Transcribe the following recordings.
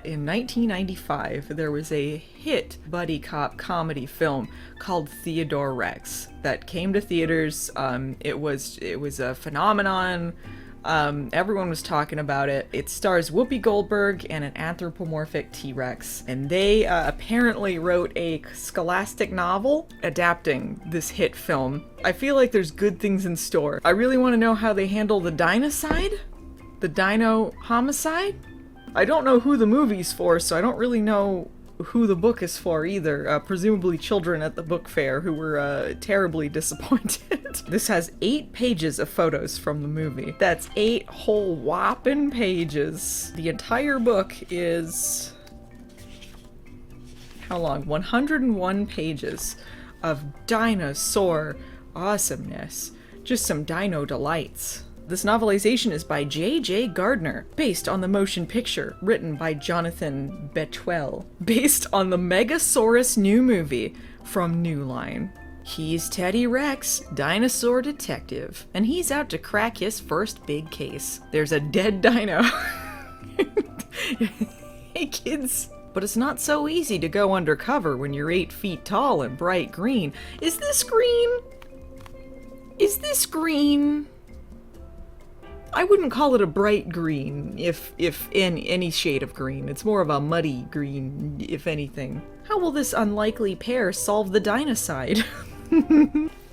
in 1995, there was a hit buddy cop comedy film called Theodore Rex that came to theaters. It was a phenomenon. Everyone was talking about it. It stars Whoopi Goldberg and an anthropomorphic T-Rex. And they apparently wrote a scholastic novel adapting this hit film. I feel like there's good things in store. I really want to know how they handle the dinocide? The dino homicide? I don't know who the movie's for, so I don't really know who the book is for either. Presumably children at the book fair who were terribly disappointed. This has 8 pages of photos from the movie. That's 8 whole whopping pages. The entire book is... how long? 101 pages of dinosaur awesomeness. Just some dino delights. This novelization is by J.J. Gardner, based on the motion picture written by Jonathan Betwell, based on the Megasaurus new movie from New Line. He's Teddy Rex, dinosaur detective, and he's out to crack his first big case. There's a dead dino. Hey kids. But it's not so easy to go undercover when you're 8 feet tall and bright green. Is this green? Is this green? I wouldn't call it a bright green, if in any shade of green. It's more of a muddy green, if anything. How will this unlikely pair solve the dinocide?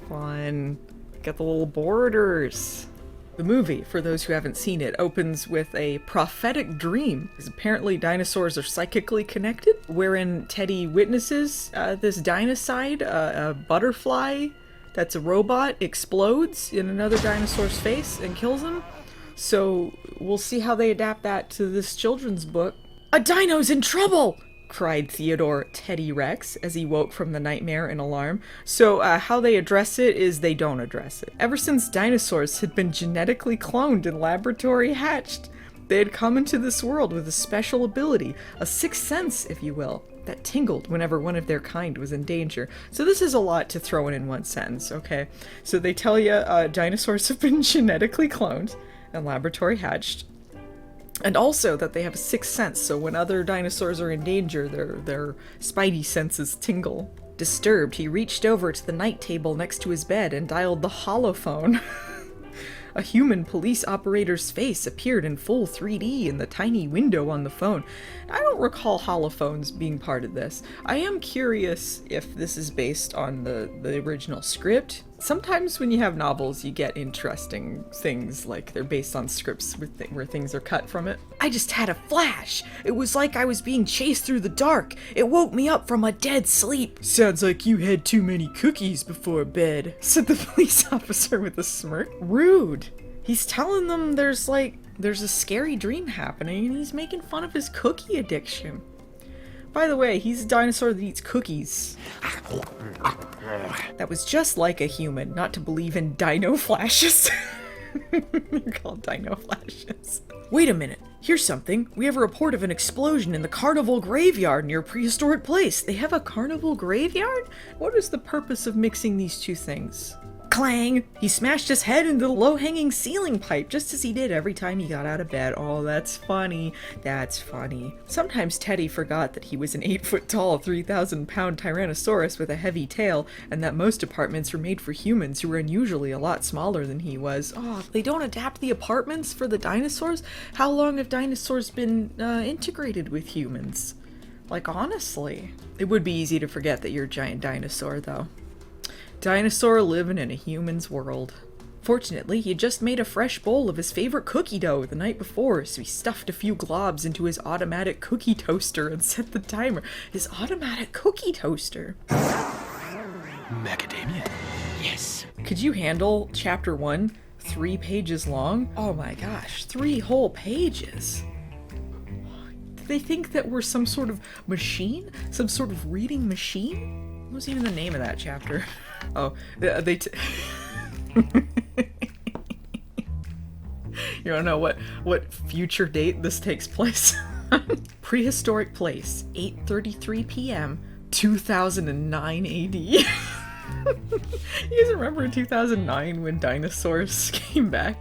Fun. Got the little borders. The movie, for those who haven't seen it, opens with a prophetic dream, because apparently dinosaurs are psychically connected, wherein Teddy witnesses this dinocide, a butterfly that's a robot, explodes in another dinosaur's face and kills him. So we'll see how they adapt that to this children's book. "A dino's in trouble!" cried Theodore Teddy Rex as he woke from the nightmare in alarm. So how they address it is they don't address it. Ever since dinosaurs had been genetically cloned and laboratory hatched, they had come into this world with a special ability, a sixth sense, if you will, that tingled whenever one of their kind was in danger. So this is a lot to throw in one sentence, okay? So they tell you dinosaurs have been genetically cloned and laboratory hatched, and also that they have a sixth sense, so when other dinosaurs are in danger, their spidey senses tingle. Disturbed, he reached over to the night table next to his bed and dialed the holophone. A human police operator's face appeared in full 3D in the tiny window on the phone. I don't recall holophones being part of this. I am curious if this is based on the original script. Sometimes when you have novels, you get interesting things, like they're based on scripts where things are cut from it. "I just had a flash. It was like I was being chased through the dark. It woke me up from a dead sleep." "Sounds like you had too many cookies before bed," said the police officer with a smirk. Rude. He's telling them there's a scary dream happening, and he's making fun of his cookie addiction. By the way, he's a dinosaur that eats cookies. That was just like a human, not to believe in dino flashes. They're called dino flashes. "Wait a minute. Here's something. We have a report of an explosion in the carnival graveyard near Prehistoric Place." They have a carnival graveyard? What is the purpose of mixing these two things? Clang! He smashed his head into the low-hanging ceiling pipe, just as he did every time he got out of bed. Oh, that's funny. That's funny. Sometimes Teddy forgot that he was an 8-foot-tall, 3,000-pound Tyrannosaurus with a heavy tail, and that most apartments were made for humans who were unusually a lot smaller than he was. Oh, they don't adapt the apartments for the dinosaurs? How long have dinosaurs been integrated with humans? Like, honestly. It would be easy to forget that you're a giant dinosaur, though. Dinosaur living in a human's world. Fortunately, he had just made a fresh bowl of his favorite cookie dough the night before, so he stuffed a few globs into his automatic cookie toaster and set the timer. His automatic cookie toaster. Macadamia. Yes. Could you handle chapter 1, 3 pages long? Oh my gosh, 3 whole pages. Did they think that we're some sort of machine? Some sort of reading machine? What was even the name of that chapter? Oh, they You don't know what future date this takes place? Prehistoric Place, 8:33 p.m., 2009 AD. You guys remember in 2009 when dinosaurs came back?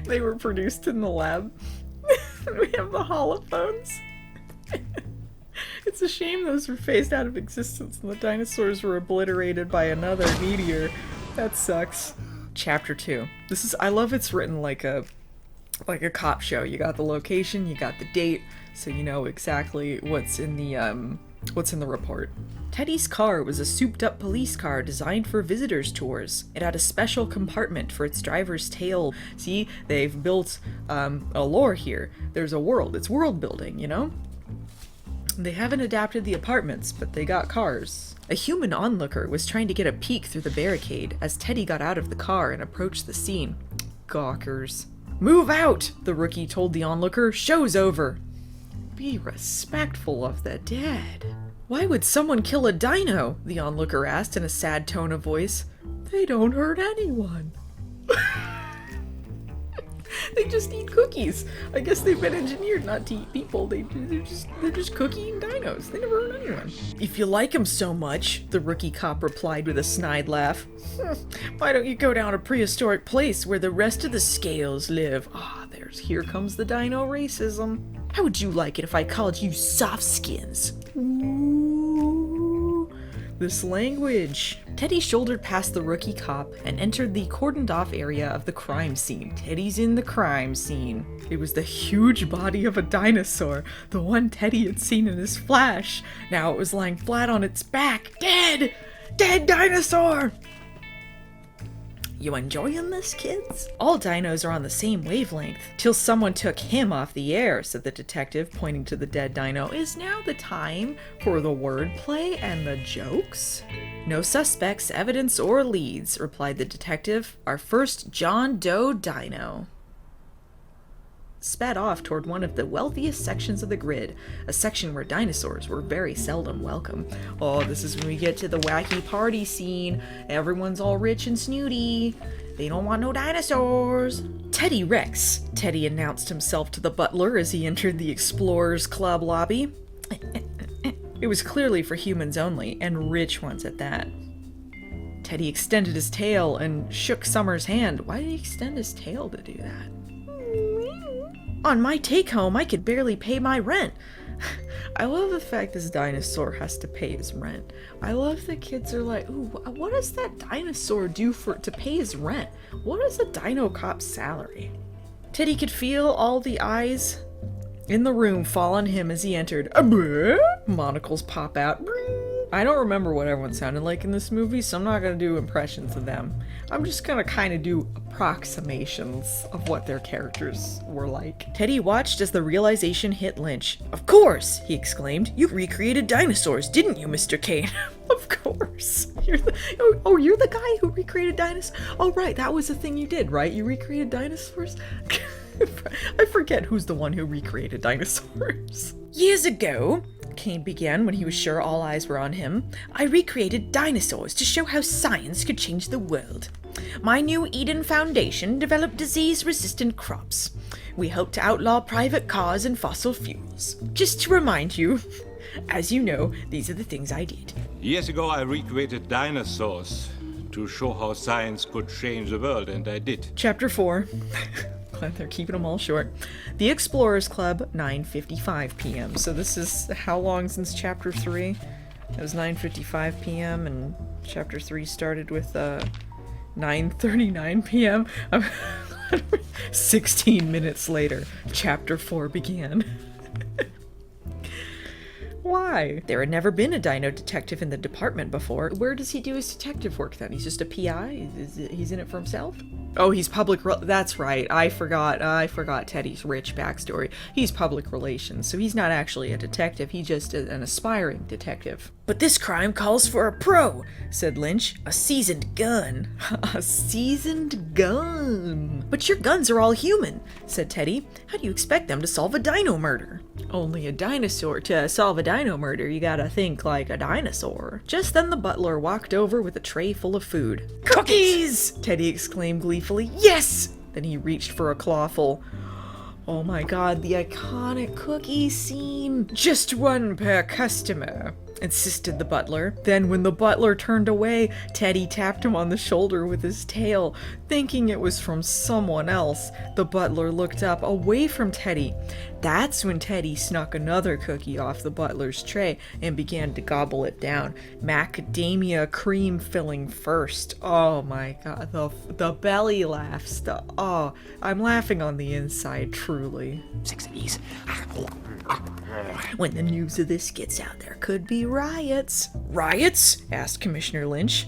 They were produced in the lab. We have the holophones. It's a shame those were phased out of existence and the dinosaurs were obliterated by another meteor. That sucks. Chapter 2. I love it's written like a cop show. You got the location, you got the date, so you know exactly what's in the report. Teddy's car was a souped-up police car designed for visitors' tours. It had a special compartment for its driver's tail. See, they've built a lore here. There's a world. It's world building, you know? They haven't adapted the apartments, but they got cars. A human onlooker was trying to get a peek through the barricade as Teddy got out of the car and approached the scene. Gawkers. "Move out!" the rookie told the onlooker. "Show's over." Be respectful of the dead. "Why would someone kill a dino?" the onlooker asked in a sad tone of voice. "They don't hurt anyone." They just eat cookies. I guess they've been engineered not to eat people. They're just cookie-eating dinos. They never hurt anyone. "If you like them so much," the rookie cop replied with a snide laugh, "why don't you go down a prehistoric place where the rest of the scales live?" Here comes the dino racism. "How would you like it if I called you soft skins?" Ooh, this language. Teddy shouldered past the rookie cop and entered the cordoned off area of the crime scene. Teddy's in the crime scene. It was the huge body of a dinosaur, the one Teddy had seen in his flash. Now it was lying flat on its back. Dead! Dead dinosaur! "You enjoying this, kids?" "All dinos are on the same wavelength, till someone took him off the air," said the detective, pointing to the dead dino. "Is now the time for the wordplay and the jokes?" "No suspects, evidence, or leads," replied the detective. "Our first John Doe dino sped off toward one of the wealthiest sections of the grid, a section where dinosaurs were very seldom welcome. Oh, this is when we get to the wacky party scene. Everyone's all rich and snooty. They don't want no dinosaurs. "Teddy Rex," Teddy announced himself to the butler as he entered the Explorers Club lobby. It was clearly for humans only, and rich ones at that. Teddy extended his tail and shook Summer's hand. Why did he extend his tail to do that? "On my take-home, I could barely pay my rent." I love the fact this dinosaur has to pay his rent. I love that kids are like, "Ooh, what does that dinosaur do to pay his rent? What is a dino cop's salary?" Teddy could feel all the eyes in the room fall on him as he entered. Monocles pop out. I don't remember what everyone sounded like in this movie, so I'm not going to do impressions of them. I'm just going to kind of do approximations of what their characters were like. Teddy watched as the realization hit Lynch. "Of course!" he exclaimed. "You recreated dinosaurs, didn't you, Mr. Kane?" Of course! You're the guy who recreated dinosaurs? Oh, right, that was the thing you did, right? You recreated dinosaurs? I forget who's the one who recreated dinosaurs. "Years ago," Kane began when he was sure all eyes were on him, "I recreated dinosaurs to show how science could change the world. My new Eden Foundation developed disease-resistant crops. We helped to outlaw private cars and fossil fuels. Just to remind you, as you know, these are the things I did." Years ago, I recreated dinosaurs to show how science could change the world, and I did. Chapter 4. Glad they're keeping them all short. The Explorers Club, 9:55 p.m. So this is how long since Chapter 3? It was 9:55 p.m. and Chapter 3 started with 9:39 p.m. 16 minutes later, Chapter 4 began. Why? There had never been a dino detective in the department before. Where does he do his detective work then? He's just a PI? He's in it for himself? Oh, he's that's right. I forgot Teddy's rich backstory. He's public relations, so he's not actually a detective. He's just an aspiring detective. "But this crime calls for a pro," said Lynch. "A seasoned gun." A seasoned gun. "But your guns are all human," said Teddy. "How do you expect them to solve a dino murder?" "Only a dinosaur. To solve a dino murder, you gotta think like a dinosaur." Just then the butler walked over with a tray full of food. "Cookies!" Teddy exclaimed gleefully. "Yes!" Then he reached for a clawful. Oh my god, the iconic cookie scene. "Just one per customer," insisted the butler. Then when the butler turned away, Teddy tapped him on the shoulder with his tail. Thinking it was from someone else, the butler looked up away from Teddy. That's when Teddy snuck another cookie off the butler's tray and began to gobble it down. Macadamia cream filling first. Oh my god, the belly laughs. I'm laughing on the inside, truly. 6 of these. When the news of this gets out, there could be riots. Riots? Asked Commissioner Lynch.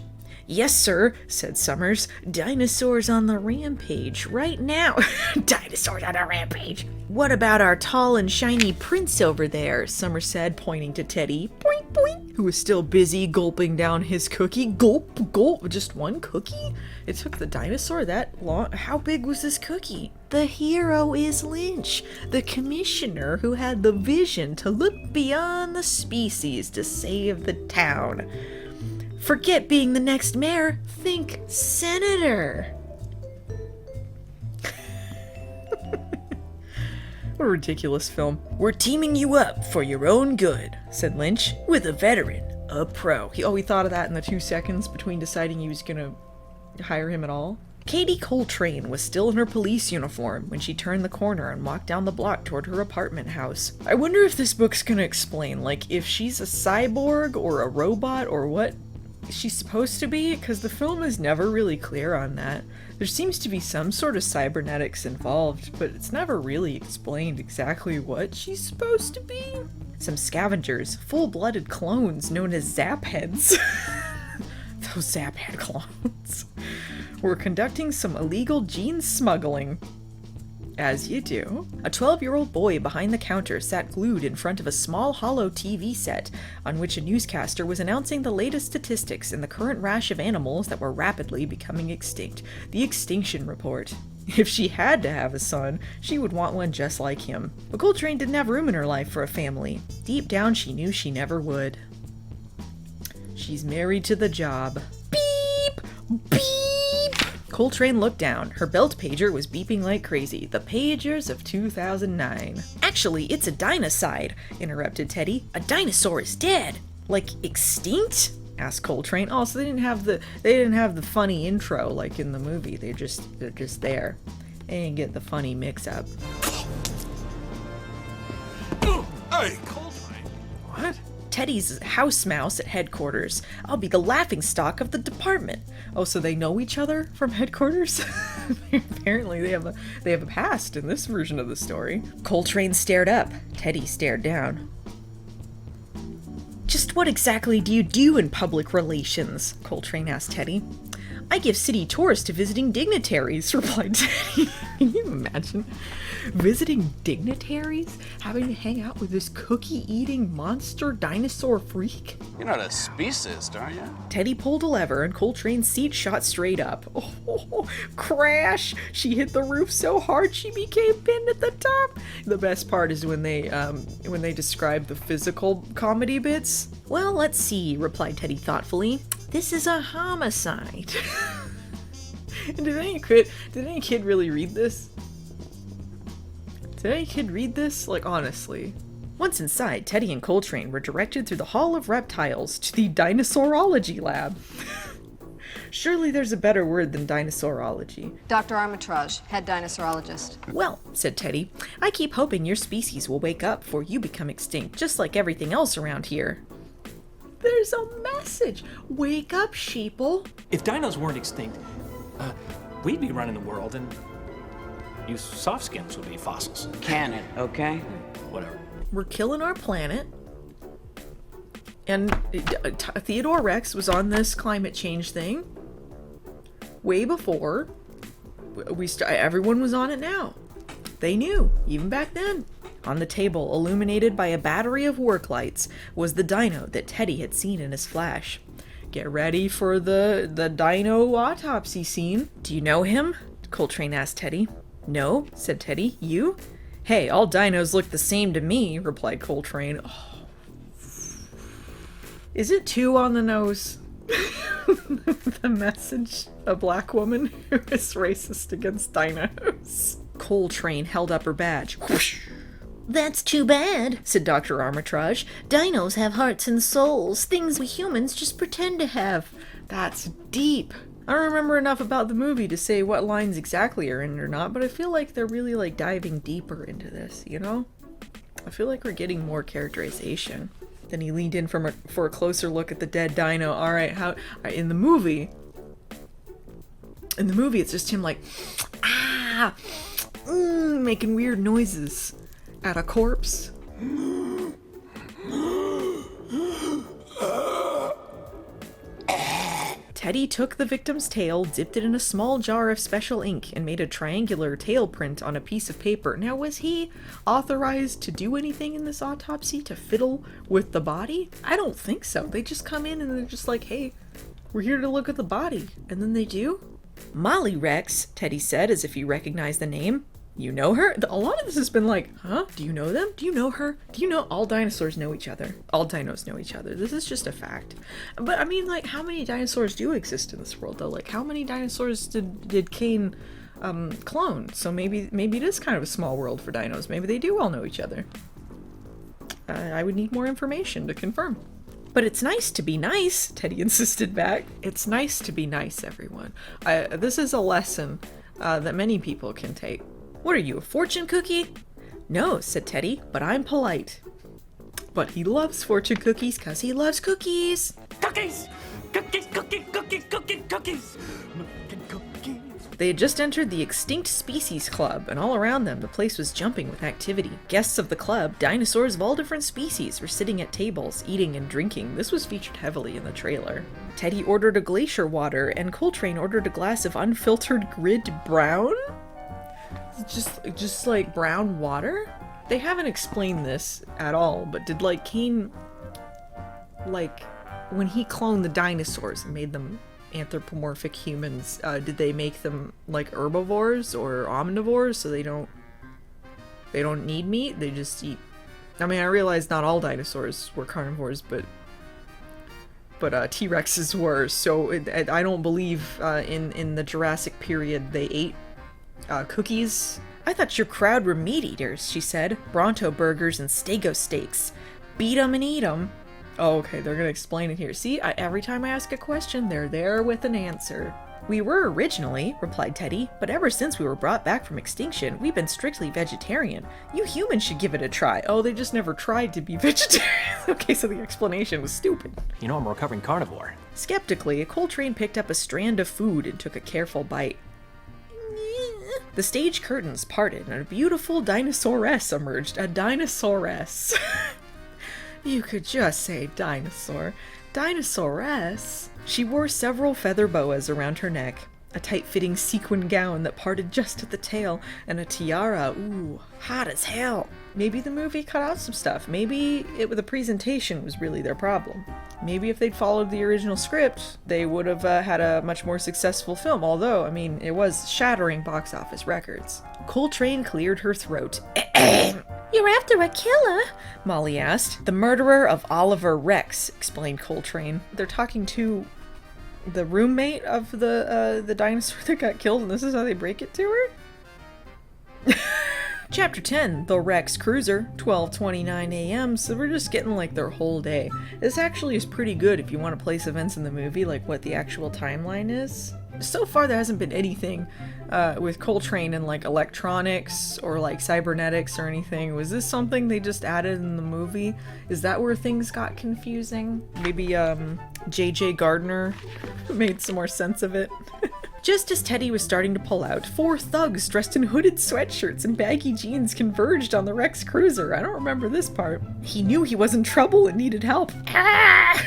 Yes, sir, said Summers. Dinosaurs on the rampage right now. Dinosaurs on a rampage. What about our tall and shiny prince over there? Summers said, pointing to Teddy, boink, boink, who was still busy gulping down his cookie. Gulp, gulp, just one cookie? It took the dinosaur that long? How big was this cookie? The hero is Lynch, the commissioner who had the vision to look beyond the species to save the town. Forget being the next mayor, think senator. What a ridiculous film. We're teaming you up for your own good, said Lynch, with a veteran, a pro. He thought of that in the 2 seconds between deciding he was gonna hire him at all. Katie Coltrane was still in her police uniform when she turned the corner and walked down the block toward her apartment house. I wonder if this book's gonna explain, like, if she's a cyborg or a robot or what she's supposed to be, because the film is never really clear on that. There seems to be some sort of cybernetics involved, but it's never really explained exactly what she's supposed to be. Some scavengers, full-blooded clones known as Zapheads, those Zaphead clones, were conducting some illegal gene smuggling. As you do. A 12-year-old boy behind the counter sat glued in front of a small hollow TV set on which a newscaster was announcing the latest statistics in the current rash of animals that were rapidly becoming extinct. The Extinction Report. If she had to have a son, she would want one just like him. But Coltrane didn't have room in her life for a family. Deep down, she knew she never would. She's married to the job. Beep! Beep! Coltrane looked down. Her belt pager was beeping like crazy. The pagers of 2009. Actually, it's a dinocide, interrupted Teddy. A dinosaur is dead. Like, extinct? Asked Coltrane. Oh, so they didn't have the funny intro like in the movie. They're just there. They didn't get the funny mix up. Hey, Coltrane! What? Teddy's house mouse at headquarters. I'll be the laughingstock of the department. Oh, so they know each other from headquarters? Apparently they have a past in this version of the story. Coltrane stared up. Teddy stared down. Just what exactly do you do in public relations? Coltrane asked Teddy. I give city tours to visiting dignitaries, replied Teddy. Can you imagine? Visiting dignitaries? Having to hang out with this cookie-eating monster dinosaur freak? You're not a speciesist, are you? Teddy pulled a lever and Coltrane's seat shot straight up. Oh, crash! She hit the roof so hard she became pinned at the top. The best part is when they describe the physical comedy bits. Well, let's see, replied Teddy thoughtfully. This is a homicide. And did any kid really read this? Did any kid read this? Like, honestly. Once inside, Teddy and Coltrane were directed through the Hall of Reptiles to the Dinosaurology Lab. Surely there's a better word than dinosaurology. Dr. Armitage, head dinosaurologist. Well, said Teddy, I keep hoping your species will wake up before you become extinct, just like everything else around here. There's a message. Wake up, sheeple. If dinos weren't extinct, we'd be running the world and you soft skins would be fossils. Can it, okay? Whatever. We're killing our planet. And Theodore Rex was on this climate change thing way before everyone was on it now. They knew, even back then. On the table, illuminated by a battery of work lights, was the dino that Teddy had seen in his flash. Get ready for the dino autopsy scene. Do you know him? Coltrane asked Teddy. No, said Teddy. You? Hey, all dinos look the same to me, replied Coltrane. Oh. Is it too on the nose? The message, a black woman who is racist against dinos. Coltrane held up her badge. Whoosh. That's too bad, said Dr. Armitage. Dinos have hearts and souls, things we humans just pretend to have. That's deep. I don't remember enough about the movie to say what lines exactly are in it or not, but I feel like they're really like diving deeper into this, you know? I feel like we're getting more characterization. Then he leaned in for a closer look at the dead dino. Alright, in the movie, it's just him like, making weird noises at a corpse. Teddy took the victim's tail, dipped it in a small jar of special ink, and made a triangular tail print on a piece of paper. Now, was he authorized to do anything in this autopsy, to fiddle with the body? I don't think so. They just come in and they're just like, hey, we're here to look at the body. And then they do. Molly Rex, Teddy said, as if he recognized the name. You know her? A lot of this has been like, huh? Do you know them? Do you know her? Do you know? All dinosaurs know each other. All dinos know each other. This is just a fact. But I mean, like, how many dinosaurs do exist in this world, though? Like, how many dinosaurs did Kane clone? So maybe it is kind of a small world for dinos. Maybe they do all know each other. I would need more information to confirm. But it's nice to be nice, Teddy insisted back. It's nice to be nice, everyone. This is a lesson that many people can take. What are you, a fortune cookie? No, said Teddy, but I'm polite. But he loves fortune cookies because he loves cookies. Cookies! Cookies, cookies, cookies, cookies, cookies! Cookies. They had just entered the Extinct Species Club, and all around them the place was jumping with activity. Guests of the club, dinosaurs of all different species, were sitting at tables, eating and drinking. This was featured heavily in the trailer. Teddy ordered a glacier water, and Coltrane ordered a glass of unfiltered grid brown? Just like brown water? They haven't explained this at all, but did like Kane, like when he cloned the dinosaurs and made them anthropomorphic humans, did they make them like herbivores or omnivores so they don't need meat? They just eat. I mean, I realize not all dinosaurs were carnivores, but T-Rexes were, so I don't believe in the Jurassic period they ate cookies. I thought your crowd were meat eaters, she said. Bronto burgers and stego steaks. Beat 'em and eat 'em. Oh, okay, they're gonna explain it here. See, every time I ask a question, they're there with an answer. We were originally, replied Teddy, but ever since we were brought back from extinction, we've been strictly vegetarian. You humans should give it a try. Oh, they just never tried to be vegetarian. Okay, so the explanation was stupid. You know I'm a recovering carnivore. Skeptically, Coltrane picked up a strand of food and took a careful bite. The stage curtains parted and a beautiful dinosauress emerged. A dinosauress. You could just say dinosaur. Dinosauress. She wore several feather boas around her neck, a tight-fitting sequin gown that parted just at the tail, and a tiara. Ooh, hot as hell. Maybe the movie cut out some stuff. Maybe the presentation was really their problem. Maybe if they'd followed the original script, they would have had a much more successful film, although, I mean, it was shattering box office records. Coltrane cleared her throat. You're after a killer? Molly asked. The murderer of Oliver Rex, explained Coltrane. They're talking to the roommate of the dinosaur that got killed, and this is how they break it to her? Chapter 10, The Rex Cruiser, 12:29 a.m., so we're just getting like their whole day. This actually is pretty good if you want to place events in the movie, like what the actual timeline is. So far there hasn't been anything with Coltrane and like electronics or like cybernetics or anything. Was this something they just added in the movie? Is that where things got confusing? Maybe J.J. Gardner made some more sense of it. Just as Teddy was starting to pull out, 4 thugs dressed in hooded sweatshirts and baggy jeans converged on the Rex Cruiser. I don't remember this part. He knew he was in trouble and needed help. Ah!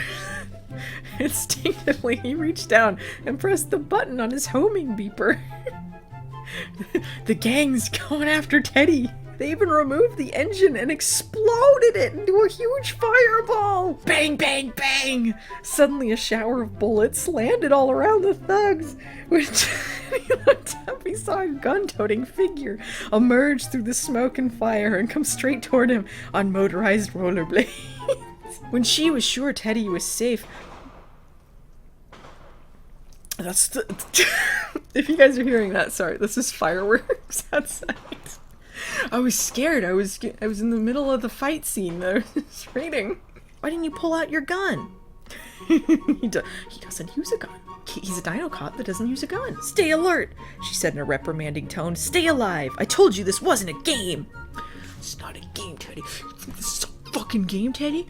Instinctively, he reached down and pressed the button on his homing beeper. The gang's going after Teddy. They even removed the engine and exploded it into a huge fireball! Bang, bang, bang! Suddenly a shower of bullets landed all around the thugs. When he looked up, he saw a gun-toting figure emerge through the smoke and fire and come straight toward him on motorized rollerblades. When she was sure Teddy was safe... If you guys are hearing that, sorry, this is fireworks outside. I was scared. I was in the middle of the fight scene that I was reading. Why didn't you pull out your gun? He doesn't use a gun. He's a dino cop that doesn't use a gun. Stay alert, she said in a reprimanding tone. Stay alive. I told you this wasn't a game. It's not a game, Teddy. You think this is a fucking game, Teddy?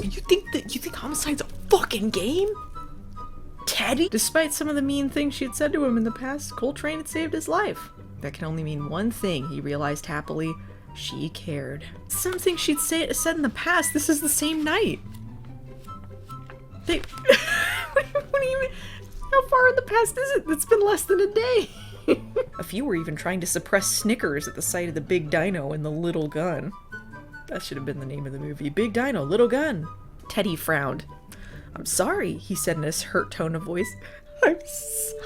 You think homicide's a fucking game? Teddy? Despite some of the mean things she had said to him in the past, Coltrane had saved his life. That can only mean one thing, he realized happily. She cared. Some things she'd said in the past, this is the same night. What do you mean? How far in the past is it? It's been less than a day. A few were even trying to suppress snickers at the sight of the big dino and the little gun. That should have been the name of the movie. Big Dino, Little Gun. Teddy frowned. I'm sorry, he said in his hurt tone of voice. I'm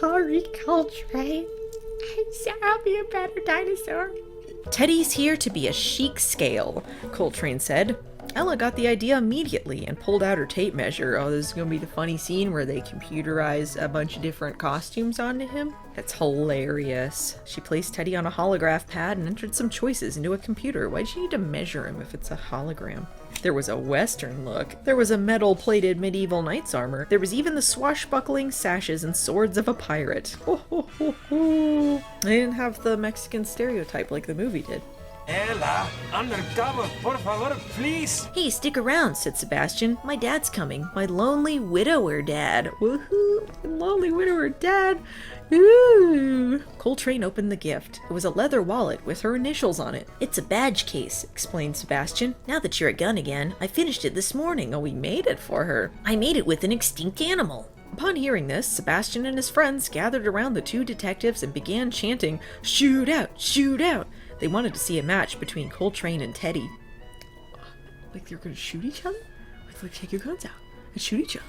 sorry, Coltrane. I'm sorry, I'll be a better dinosaur. Teddy's here to be a chic scale, Coltrane said. Ella got the idea immediately and pulled out her tape measure. Oh, this is going to be the funny scene where they computerize a bunch of different costumes onto him. That's hilarious. She placed Teddy on a holograph pad and entered some choices into a computer. Why'd she need to measure him if it's a hologram? There was a Western look. There was a metal-plated medieval knight's armor. There was even the swashbuckling sashes and swords of a pirate. Ho, ho, ho, ho. They didn't have the Mexican stereotype like the movie did. Ella, undercover, por favor, please. Hey, stick around, said Sebastian. My dad's coming. My lonely widower dad. Woohoo! Lonely widower dad. Ooh. Coltrane opened the gift. It was a leather wallet with her initials on it. It's a badge case, explained Sebastian. Now that you're a gun again, I finished it this morning. Oh, we made it for her. I made it with an extinct animal. Upon hearing this, Sebastian and his friends gathered around the two detectives and began chanting, "Shoot out! Shoot out!" They wanted to see a match between Coltrane and Teddy. Like they're gonna shoot each other? Like take your guns out and shoot each other.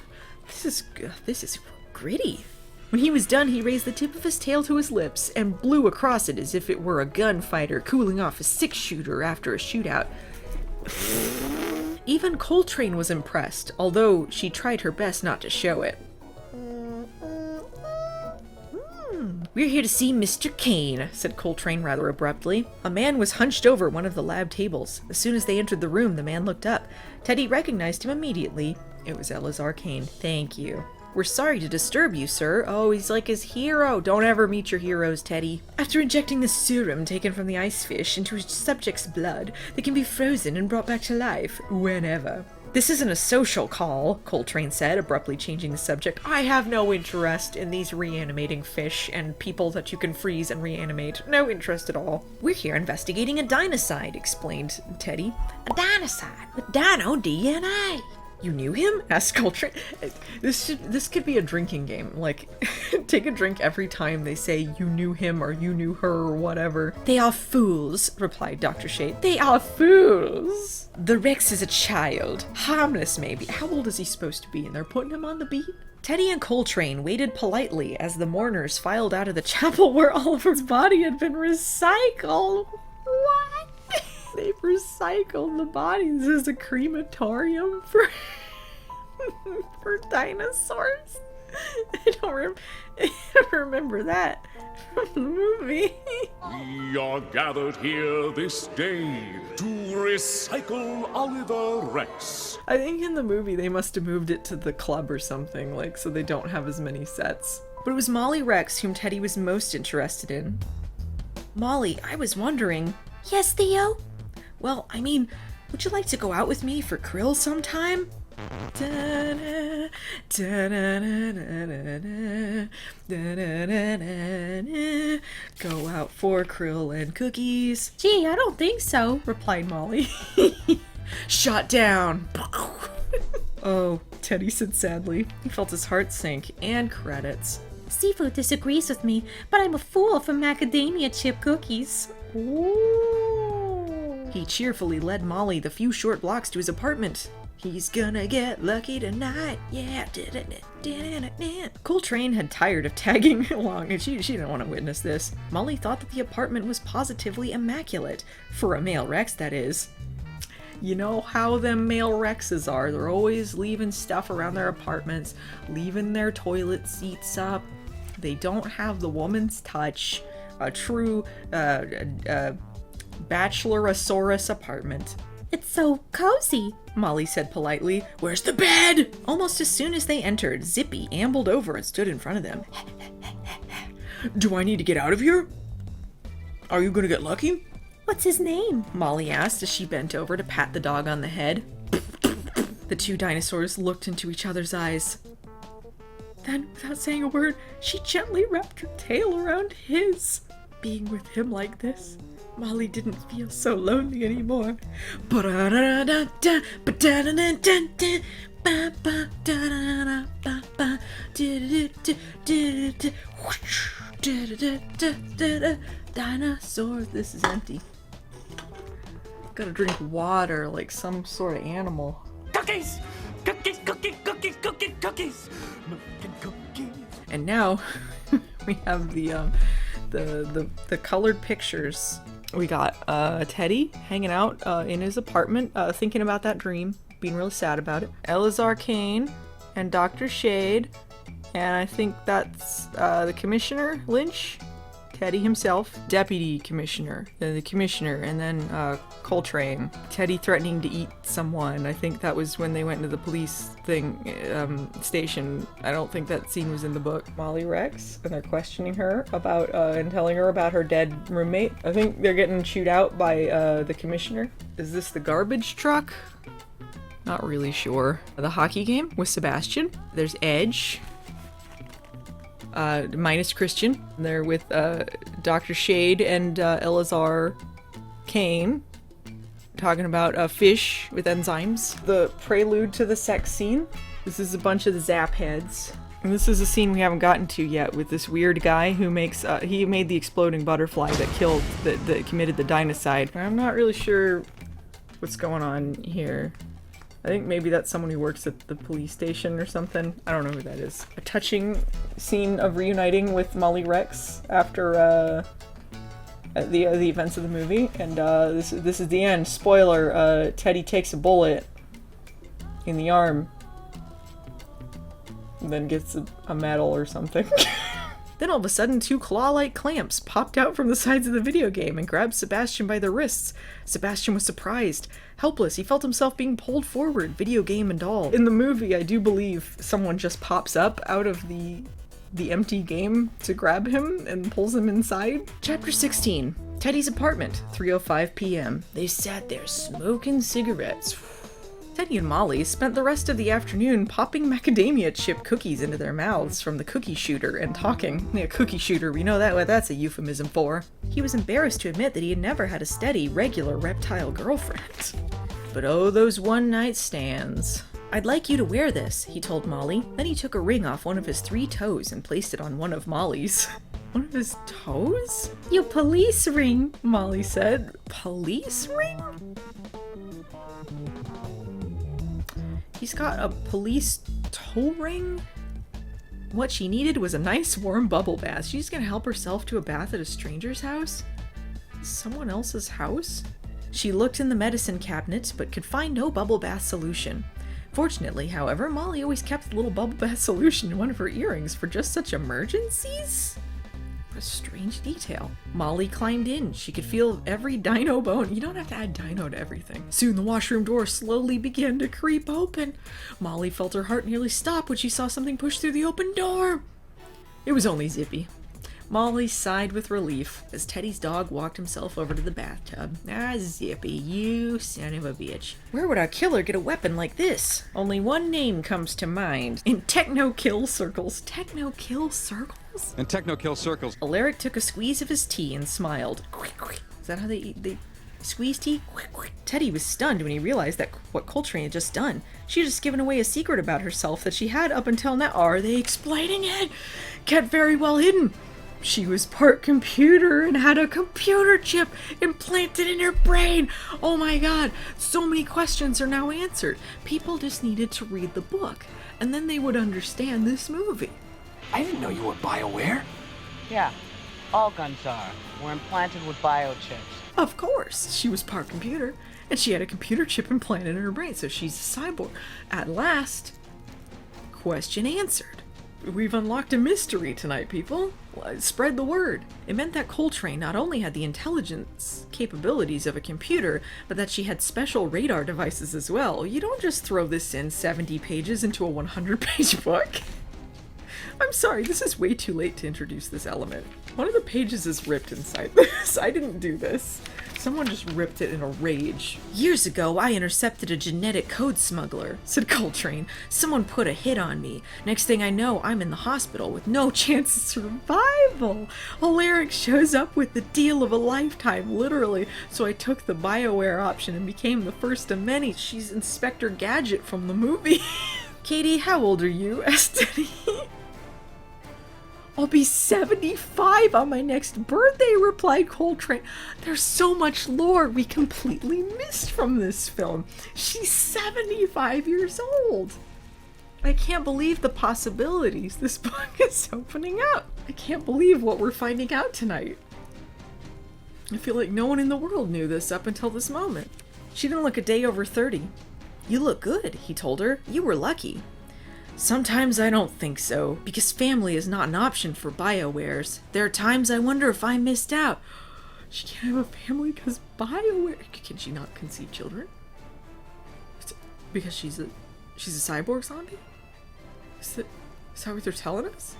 This is gritty. When he was done, he raised the tip of his tail to his lips and blew across it as if it were a gunfighter cooling off a six-shooter after a shootout. Even Coltrane was impressed, although she tried her best not to show it. We're here to see Mr. Kane, said Coltrane rather abruptly. A man was hunched over one of the lab tables. As soon as they entered the room, the man looked up. Teddy recognized him immediately. It was Elazar Kane. Thank you. We're sorry to disturb you, sir. Oh, he's like his hero. Don't ever meet your heroes, Teddy. After injecting the serum taken from the ice fish into his subject's blood, they can be frozen and brought back to life whenever. This isn't a social call, Coltrane said, abruptly changing the subject. I have no interest in these reanimating fish and people that you can freeze and reanimate. No interest at all. We're here investigating a dinocide, explained Teddy. A dinocide with dino DNA. You knew him? Asked Coltrane. This could be a drinking game. Like, take a drink every time they say you knew him or you knew her or whatever. They are fools, replied Dr. Shade. They are fools. The Rex is a child. Harmless, maybe. How old is he supposed to be? And they're putting him on the beat? Teddy and Coltrane waited politely as the mourners filed out of the chapel where all of his body had been recycled. What? They've recycled the bodies. This is a crematorium for dinosaurs. I don't remember that from the movie. We are gathered here this day to recycle Oliver Rex. I think in the movie they must have moved it to the club or something, like, so they don't have as many sets. But it was Molly Rex whom Teddy was most interested in. Molly, I was wondering... Yes, Theo? Well, I mean, would you like to go out with me for krill sometime? Da-da, da-da-da-da-da-da, da-da-da-da-da. Go out for krill and cookies. Gee, I don't think so, replied Molly. Shot down. Oh, Teddy said sadly. He felt his heart sink. And credits. Seafood disagrees with me, but I'm a fool for macadamia chip cookies. Ooh. He cheerfully led Molly the few short blocks to his apartment. He's gonna get lucky tonight, yeah. Coltrane had tired of tagging along, and she didn't want to witness this. Molly thought that the apartment was positively immaculate. For a male Rex, that is. You know how them male Rexes are. They're always leaving stuff around their apartments, leaving their toilet seats up. They don't have the woman's touch. A true bachelorasaurus apartment. It's so cozy, Molly said politely. Where's the bed? Almost as soon as they entered, Zippy ambled over and stood in front of them. Do I need to get out of here? Are you gonna get lucky? What's his name? Molly asked as she bent over to pat the dog on the head. The two dinosaurs looked into each other's eyes. Then, without saying a word, she gently wrapped her tail around his. Being with him like this, Molly didn't feel so lonely anymore. Dinosaurs, this is empty. Gotta drink water like some sort of animal. Cookies! Cookies, cookies, cookies, cookies, cookies! Cookies. And now we have the colored pictures. We got Teddy hanging out in his apartment, thinking about that dream, being really sad about it. Elazar Kane and Dr. Shade, and I think that's the Commissioner Lynch, Teddy himself, Deputy Commissioner, then the Commissioner, and then Coltrane. Teddy threatening to eat someone. I think that was when they went into the police station. I don't think that scene was in the book. Molly Rex, and they're questioning her about and telling her about her dead roommate. I think they're getting chewed out by the Commissioner. Is this the garbage truck? Not really sure. The hockey game with Sebastian. There's Edge. Minus Christian. They're with Dr. Shade and Elazar Kane, talking about fish with enzymes. The prelude to the sex scene. This is a bunch of the Zap heads. And this is a scene we haven't gotten to yet with this weird guy who makes, he made the exploding butterfly that committed the dinocide. I'm not really sure what's going on here. I think maybe that's someone who works at the police station or something. I don't know who that is. A touching scene of reuniting with Molly Rex after the events of the movie. And this is the end. Spoiler, Teddy takes a bullet in the arm and then gets a medal or something. Then all of a sudden, two claw-like clamps popped out from the sides of the video game and grabbed Sebastian by the wrists. Sebastian was surprised. Helpless, he felt himself being pulled forward, video game and all. In the movie, I do believe someone just pops up out of the empty game to grab him and pulls him inside. Chapter 16. Teddy's apartment, 3:05 p.m. They sat there smoking cigarettes. Teddy and Molly spent the rest of the afternoon popping macadamia chip cookies into their mouths from the cookie shooter and talking. Yeah, cookie shooter, we know what that's a euphemism for. He was embarrassed to admit that he had never had a steady, regular reptile girlfriend. But oh, those one-night stands. I'd like you to wear this, he told Molly. Then he took a ring off one of his 3 toes and placed it on one of Molly's. One of his toes? Your police ring, Molly said. Police ring? He's got a police toe ring? What she needed was a nice warm bubble bath. She's gonna help herself to a bath at a stranger's house? Someone else's house? She looked in the medicine cabinet, but could find no bubble bath solution. Fortunately, however, Molly always kept the little bubble bath solution in one of her earrings for just such emergencies? A strange detail. Molly climbed in. She could feel every dino bone. You don't have to add dino to everything. Soon the washroom door slowly began to creep open. Molly felt her heart nearly stop when she saw something push through the open door. It was only Zippy. Molly sighed with relief as Teddy's dog walked himself over to the bathtub. Ah, Zippy, you son of a bitch. Where would our killer get a weapon like this? Only one name comes to mind. In techno-kill circles. Techno-kill circles? In techno-kill circles. Alaric took a squeeze of his tea and smiled. Is that how they eat? They squeeze tea? Teddy was stunned when he realized that what Coltrane had just done. She had just given away a secret about herself that she had up until now. Are they explaining it? Kept very well hidden. She was part computer and had a computer chip implanted in her brain. Oh my god, so many questions are now answered. People just needed to read the book, and then they would understand this movie. I didn't know you were BioWare. Yeah, all guns are. We're implanted with biochips. Of course, she was part computer, and she had a computer chip implanted in her brain, so she's a cyborg. At last, question answered. We've unlocked a mystery tonight, people. Spread the word. It meant that Coltrane not only had the intelligence capabilities of a computer, but that she had special radar devices as well. You don't just throw this in 70 pages into a 100-page book. I'm sorry, this is way too late to introduce this element. One of the pages is ripped inside this. I didn't do this. Someone just ripped it in a rage. Years ago, I intercepted a genetic code smuggler, said Coltrane. Someone put a hit on me. Next thing I know, I'm in the hospital with no chance of survival. Alaric shows up with the deal of a lifetime, literally. So I took the BioWare option and became the first of many. She's Inspector Gadget from the movie. Katie, how old are you? asked Teddy. I'll be 75 on my next birthday, replied Coltrane. There's so much lore we completely missed from this film. She's 75 years old. I can't believe the possibilities this book is opening up. I can't believe what we're finding out tonight. I feel like no one in the world knew this up until this moment. She didn't look a day over 30. You look good, he told her. You were lucky. Sometimes I don't think so, because family is not an option for BioWares. There are times I wonder if I missed out. She can't have a family because BioWare... Can she not conceive children? Because she's a cyborg zombie? Is that what they're telling us?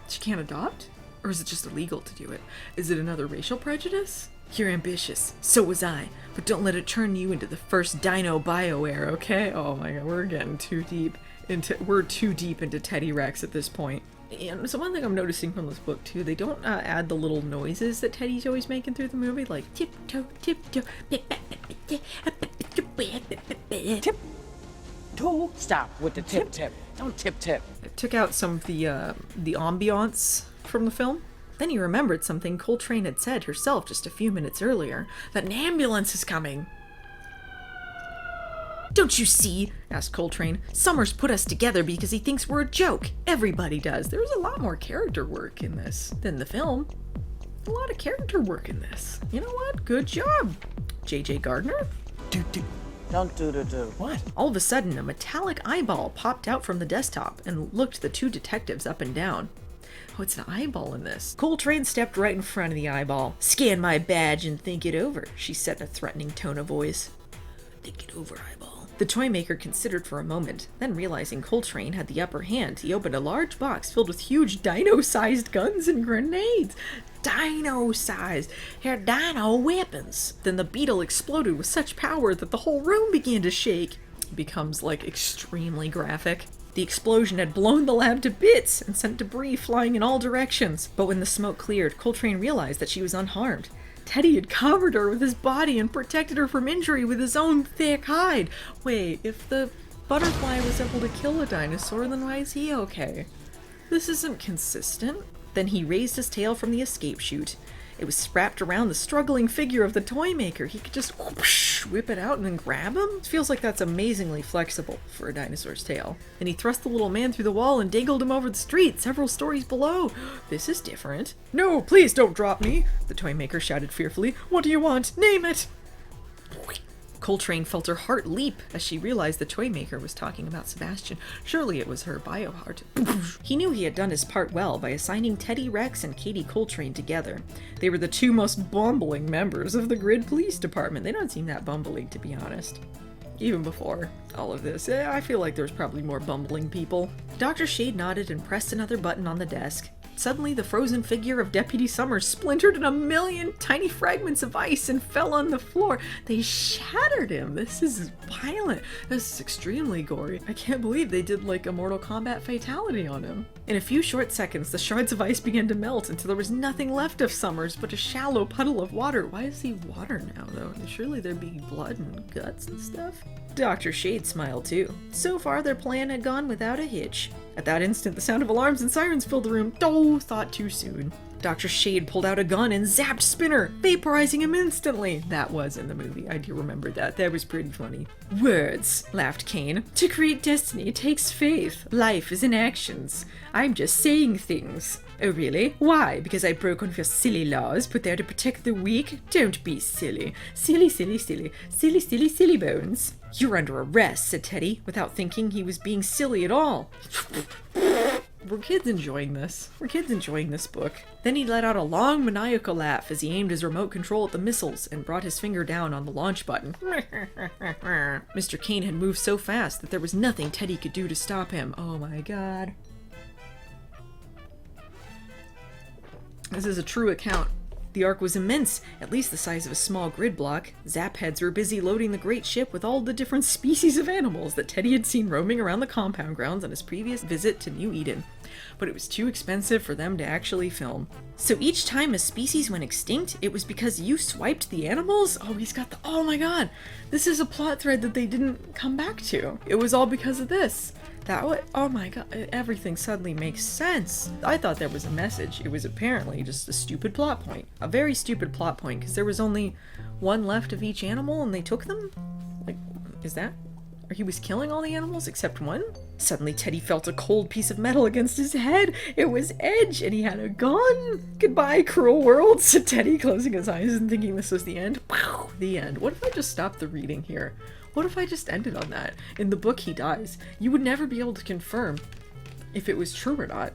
She can't adopt? Or is it just illegal to do it? Is it another racial prejudice? You're ambitious. So was I. But don't let it turn you into the first dino BioWare, okay? Oh my god, we're getting too deep. We're too deep into Teddy Rex at this point. And so one thing I'm noticing from this book too, they don't add the little noises that Teddy's always making through the movie, like tiptoe, tiptoe, tiptoe. Stop with the tip. Don't tip. It took out some of the ambiance from the film. Then he remembered something Coltrane had said herself just a few minutes earlier, that an ambulance is coming. Don't you see? asked Coltrane. Summers put us together because he thinks we're a joke. Everybody does. There was a lot more character work in this than the film. A lot of character work in this. You know what? Good job, J.J. Gardner. Don't do. What? All of a sudden, a metallic eyeball popped out from the desktop and looked the two detectives up and down. Oh, it's an eyeball in this. Coltrane stepped right in front of the eyeball. Scan my badge and think it over, she said in a threatening tone of voice. Think it over, eyeball. The toy maker considered for a moment, then realizing Coltrane had the upper hand, he opened a large box filled with huge dino-sized guns and grenades. Dino-sized! They're dino weapons! Then the beetle exploded with such power that the whole room began to shake. It becomes, like, extremely graphic. The explosion had blown the lab to bits and sent debris flying in all directions. But when the smoke cleared, Coltrane realized that she was unharmed. Teddy had covered her with his body and protected her from injury with his own thick hide. Wait, if the butterfly was able to kill a dinosaur, then why is he okay? This isn't consistent. Then he raised his tail from the escape chute. It was wrapped around the struggling figure of the toy maker. He could just whoosh, whip it out and then grab him? It feels like that's amazingly flexible for a dinosaur's tail. Then he thrust the little man through the wall and dangled him over the street, several stories below. This is different. No, please don't drop me, the toy maker shouted fearfully. What do you want? Name it! Coltrane felt her heart leap as she realized the toy maker was talking about Sebastian. Surely it was her bio-heart. He knew he had done his part well by assigning Teddy Rex and Katie Coltrane together. They were the two most bumbling members of the Grid Police Department. They don't seem that bumbling, to be honest. Even before all of this, I feel like there's probably more bumbling people. Dr. Shade nodded and pressed another button on the desk. Suddenly, the frozen figure of Deputy Summers splintered in a million tiny fragments of ice and fell on the floor. They shattered him. This is violent. This is extremely gory. I can't believe they did like a Mortal Kombat fatality on him. In a few short seconds, the shards of ice began to melt until there was nothing left of Summers but a shallow puddle of water. Why is he water now, though? Surely there'd be blood and guts and stuff? Dr. Shade smiled too. So far, their plan had gone without a hitch. At that instant, the sound of alarms and sirens filled the room. Oh, thought too soon. Dr. Shade pulled out a gun and zapped Spinner, vaporizing him instantly. That was in the movie. I do remember that. That was pretty funny. Words, laughed Kane. To create destiny takes faith. Life is in actions. I'm just saying things. Oh, really? Why? Because I broke one of your silly laws put there to protect the weak? Don't be silly. Silly, silly, silly. Silly, silly, silly bones. You're under arrest, said Teddy, without thinking he was being silly at all. Were kids enjoying this? Were kids enjoying this book? Then he let out a long maniacal laugh as he aimed his remote control at the missiles and brought his finger down on the launch button. Mr. Kane had moved so fast that there was nothing Teddy could do to stop him. Oh my god. This is a true account. The Ark was immense, at least the size of a small grid block. Zap heads were busy loading the great ship with all the different species of animals that Teddy had seen roaming around the compound grounds on his previous visit to New Eden. But it was too expensive for them to actually film. So each time a species went extinct, it was because you swiped the animals? Oh, he's got the... Oh my god! This is a plot thread that they didn't come back to. It was all because of this. Oh my god, everything suddenly makes sense. I thought there was a message. It was apparently just a stupid plot point. A very stupid plot point, because there was only one left of each animal and they took them? Like, is that? Or he was killing all the animals except one? Suddenly Teddy felt a cold piece of metal against his head. It was Edge, and he had a gun. Goodbye, cruel world, said Teddy, closing his eyes and thinking this was the end. Wow, the end. What if I just stopped the reading here? What if I just ended on that? In the book, he dies. You would never be able to confirm if it was true or not.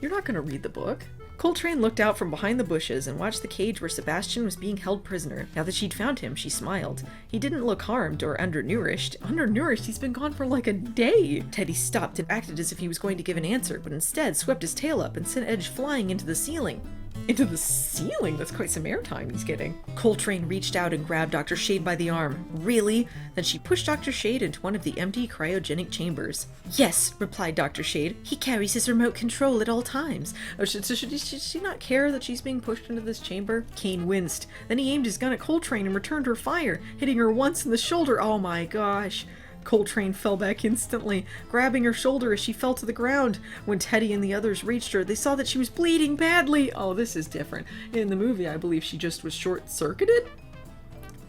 You're not going to read the book. Coltrane looked out from behind the bushes and watched the cage where Sebastian was being held prisoner. Now that she'd found him, she smiled. He didn't look harmed or undernourished. Undernourished? He's been gone for like a day! Teddy stopped and acted as if he was going to give an answer, but instead swept his tail up and sent Edge flying into the ceiling. Into the ceiling? That's quite some airtime he's getting. Coltrane reached out and grabbed Dr. Shade by the arm. Really? Then she pushed Dr. Shade into one of the empty cryogenic chambers. Yes, replied Dr. Shade. He carries his remote control at all times. Oh, should she not care that she's being pushed into this chamber? Kane winced. Then he aimed his gun at Coltrane and returned her fire, hitting her once in the shoulder. Oh my gosh. Coltrane fell back instantly, grabbing her shoulder as she fell to the ground. When Teddy and the others reached her, they saw that she was bleeding badly. Oh, this is different. In the movie, I believe she just was short-circuited.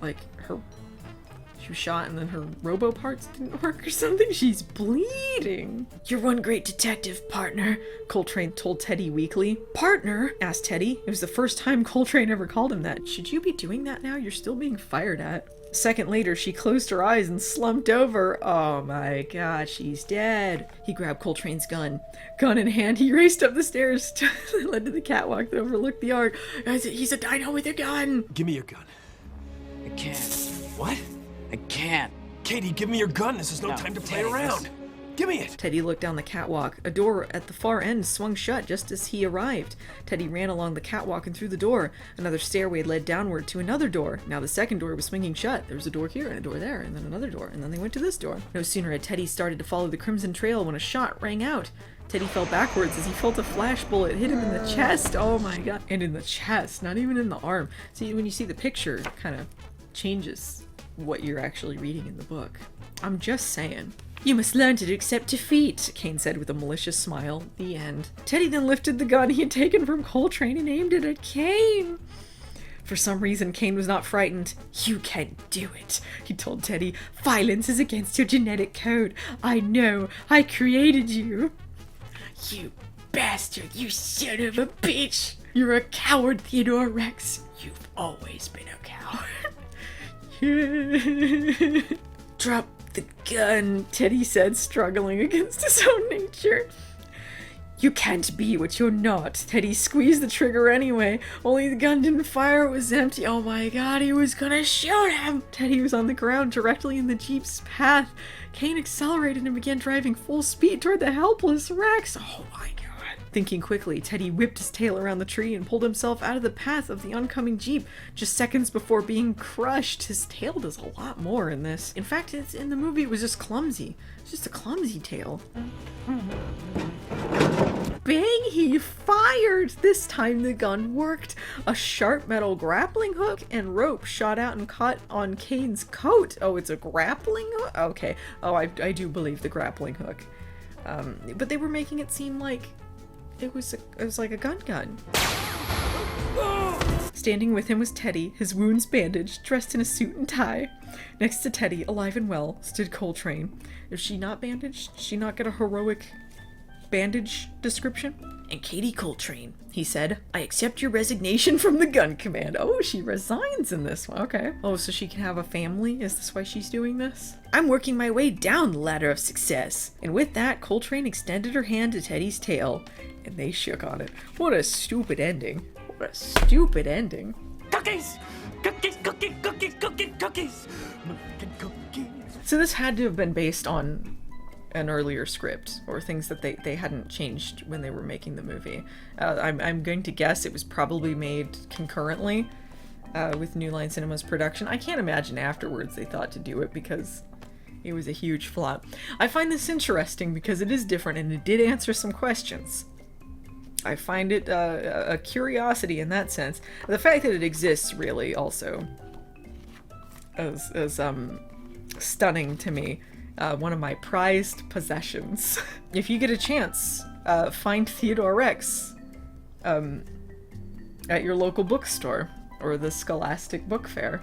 Like, she was shot and then her robo parts didn't work or something. She's bleeding. You're one great detective, partner, Coltrane told Teddy weakly. Partner? Asked Teddy. It was the first time Coltrane ever called him that. Should you be doing that now? You're still being fired at. A second later, she closed her eyes and slumped over. Oh my god, she's dead. He grabbed Coltrane's gun. Gun in hand, he raced up the stairs that led to the catwalk that overlooked the Ark. He's a dino with a gun. Give me your gun. I can't. What? I can't. Katie, give me your gun. This is no time to play Teddy, around. Give me it. Teddy looked down the catwalk. A door at the far end swung shut just as he arrived. Teddy ran along the catwalk and through the door. Another stairway led downward to another door. Now the second door was swinging shut. There was a door here and a door there, and then another door, and then they went to this door. No sooner had Teddy started to follow the crimson trail when a shot rang out. Teddy fell backwards as he felt a flash bullet hit him in the chest. Oh my god. And in the chest, not even in the arm. See, when you see the picture, it kind of changes what you're actually reading in the book. I'm just saying. You must learn to accept defeat, Kane said with a malicious smile. The end. Teddy then lifted the gun he had taken from Coltrane and aimed it at Kane. For some reason, Kane was not frightened. You can't do it, he told Teddy. Violence is against your genetic code. I know. I created you. You bastard, you son of a bitch. You're a coward, Theodore Rex. You've always been a coward. Drop the gun, Teddy said, struggling against his own nature. You can't be what you're not. Teddy squeezed the trigger anyway, only the gun didn't fire, it was empty. Oh my god, he was gonna shoot him! Teddy was on the ground directly in the Jeep's path. Kane accelerated and began driving full speed toward the helpless Rex. Oh my god. Thinking quickly, Teddy whipped his tail around the tree and pulled himself out of the path of the oncoming Jeep just seconds before being crushed. His tail does a lot more in this. In fact, it's in the movie it was just clumsy. It's just a clumsy tail. Bang! He fired! This time the gun worked. A sharp metal grappling hook and rope shot out and caught on Kane's coat. Oh, it's a grappling hook? Okay. Oh, I do believe the grappling hook. But they were making it seem like it was like a gun. Standing with him was Teddy, his wounds bandaged, dressed in a suit and tie. Next to Teddy, alive and well, stood Coltrane. Is she not bandaged? Did she not get a heroic bandage description. And Katie Coltrane, he said, I accept your resignation from the gun command. Oh, she resigns in this one. Okay. Oh, so she can have a family? Is this why she's doing this? I'm working my way down the ladder of success. And with that, Coltrane extended her hand to Teddy's tail, and they shook on it. What a stupid ending. What a stupid ending. Cookies! Cookies, cookies, cookies, cookies, cookies! Cookies. So this had to have been based on an earlier script, or things that they hadn't changed when they were making the movie. I'm going to guess it was probably made concurrently with New Line Cinema's production. I can't imagine afterwards they thought to do it because it was a huge flop. I find this interesting because it is different and it did answer some questions. I find it a curiosity in that sense. The fact that it exists really also is stunning to me. One of my prized possessions. If you get a chance, find Theodore Rex at your local bookstore or the Scholastic Book Fair.